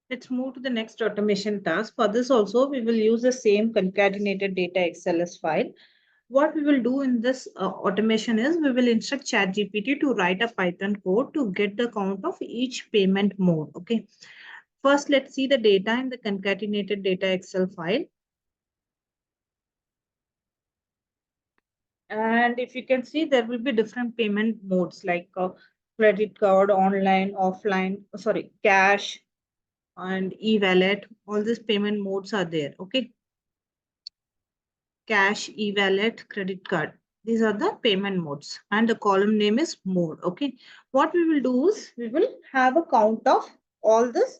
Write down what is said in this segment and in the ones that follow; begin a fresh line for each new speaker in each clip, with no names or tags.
Let's move to the next automation task. For this also, we will use the same concatenated data XLS file. What we will do in this automation is we will instruct ChatGPT to write a Python code to get the count of each payment mode. Okay. First, let's see the data in the concatenated data Excel file. And if you can see, there will be different payment modes like credit card, online, offline, sorry, cash, and e-wallet. All these payment modes are there. Okay. Cash, e-wallet, credit card. These are the payment modes. And the column name is mode. Okay. What we will do is we will have a count of all this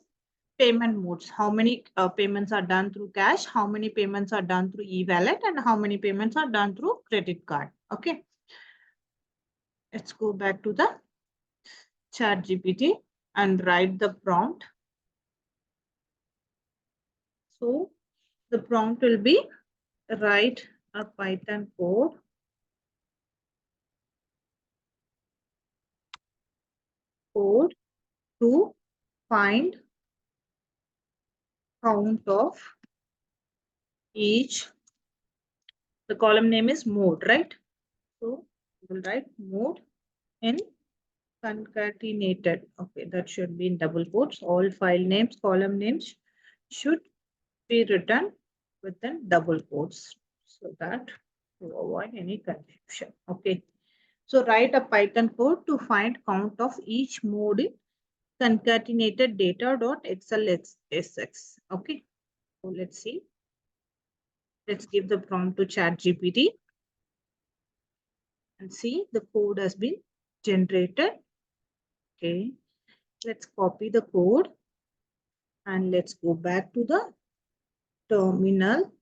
payment modes. How many payments are done through cash, how many payments are done through e-wallet, and how many payments are done through credit card. Okay. Let's go back to the ChatGPT and write the prompt. So the prompt will be write a Python code to find count of each. The column name is mode, right? So we'll write mode in concatenated. Okay, that should be in double quotes. All file names, column names should be written within double quotes so that to avoid any confusion. Okay. So write a Python code to find count of each mode in concatenated data.xlsx. Okay. So let's see. Let's give the prompt to ChatGPT and see the code has been generated. Okay. Let's copy the code and let's go back to the terminal.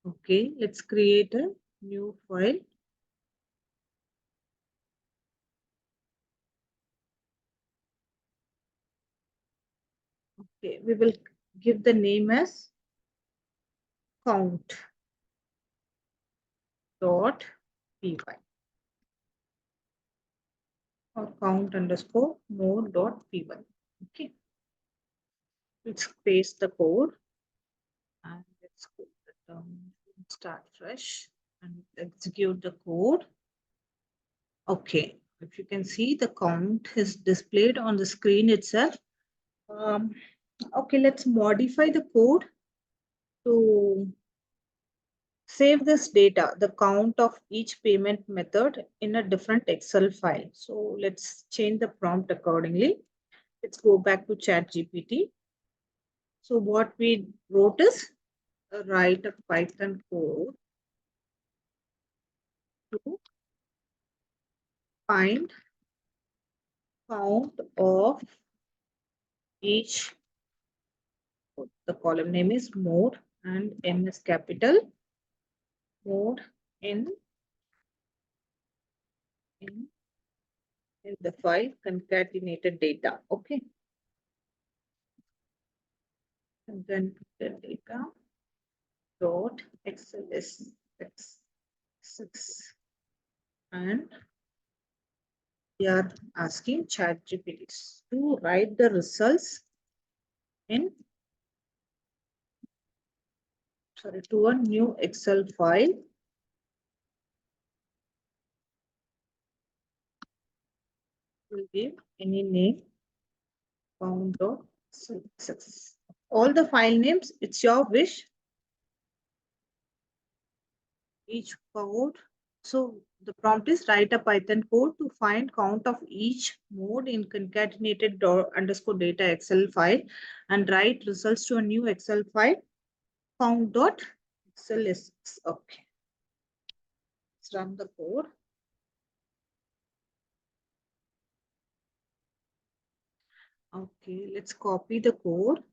Okay, let's create a new file. Okay, we will give the name as count.py or count_mode.py. Okay, let's paste the code and let's go to the terminal, start fresh and execute the code. Okay, if you can see, the count is displayed on the screen itself. Okay, let's modify the code to save this data, the count of each payment method in a different Excel file. So let's change the prompt accordingly. Let's go back to ChatGPT. So what we wrote is write a Python code to find count of each. The column name is mode and M is capital. Mode in the file concatenated data. Okay. And then the data dot XLSX and we are asking ChatGPT to write the results in to a new Excel file. We'll give any name count.success. All the file names, it's your wish. Each code. So the prompt is write a Python code to find count of each mode in concatenated underscore data Excel file and write results to a new Excel file count.xls. Okay. Let's run the code. Okay, let's copy the code.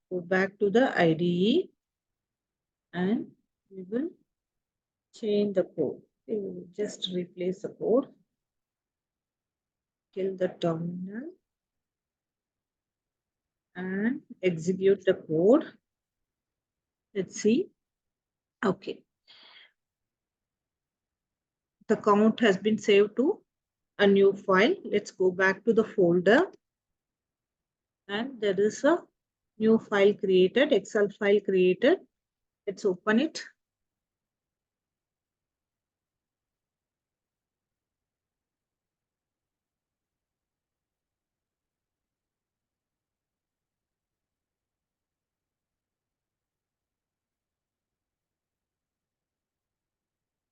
Go back to the IDE and we will change the code. We will just replace the code. Kill the terminal and execute the code. Let's see. Okay. The count has been saved to a new file. Let's go back to the folder, and there is a new file created, Excel file created. Let's open it.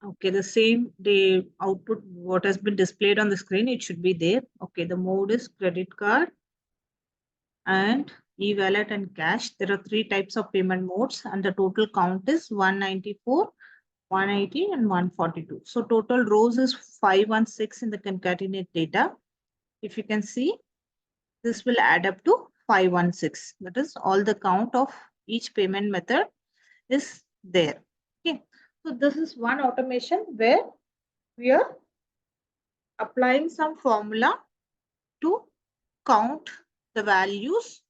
Okay, the output, what has been displayed on the screen, it should be there. Okay, the mode is credit card and e-wallet and cash. There are three types of payment modes, and the total count is 194, 180, and 142. So total rows is 516 in the concatenate data. If you can see, this will add up to 516. That is all the count of each payment method is there. Okay. So this is one automation where we are applying some formula to count the values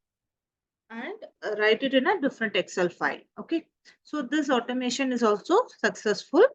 and write it in a different Excel file. Okay. So this automation is also successful.